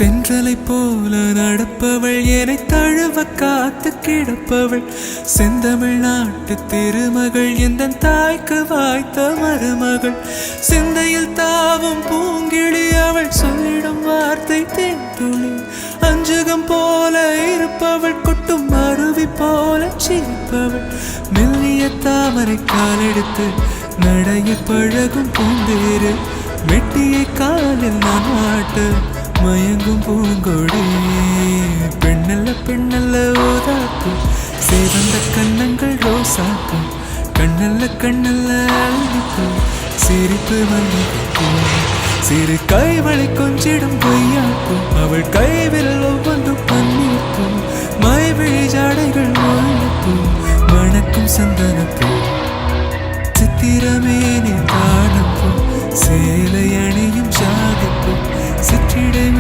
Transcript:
தென்றலை போல நடப்பவள் என்னை தழுவ காத்து கிடப்பவள் செந்தமிழ் நாட்டு திருமகள் எந்த தாய்க்கு வாய்த்த மருமகள் சிந்தையில் தாவும் பூங்கிழி அவள் சொல்லிடும் வார்த்தை தேன்துளி அஞ்சுகம் போல இருப்பவள் கொட்டும் அருவி போல சிரிப்பவள் மெல்லிய தாமரை காலெடுத்து நடைய பழகும் பூந்தேறு மெட்டியை காலில் நான் மாட்டு மயங்கும் பூங்கொடி பெண்ணல்ல பெண்ணல்ல ஓதாக்கும் சேவந்த கண்ணங்கள் ரோசாக்கும் கண்ணல்ல கண்ணல்ல அள்ளிக்கும் சிரிப்பு மல்லிகைக்கும் சிறு கைவளை கொஞ்சிடும் பொய்யாக்கும் அவள் கைவில் ஒவ்வொன்றும் பன்னீர்க்கும் மைவிழி ஜாடைகள் ஒழுக்கும் மணக்கும் சந்தனப்பூ சித்திரமே நீ காணப்போ சேலை அணியும் சாதிப்போ சிற்றிடமே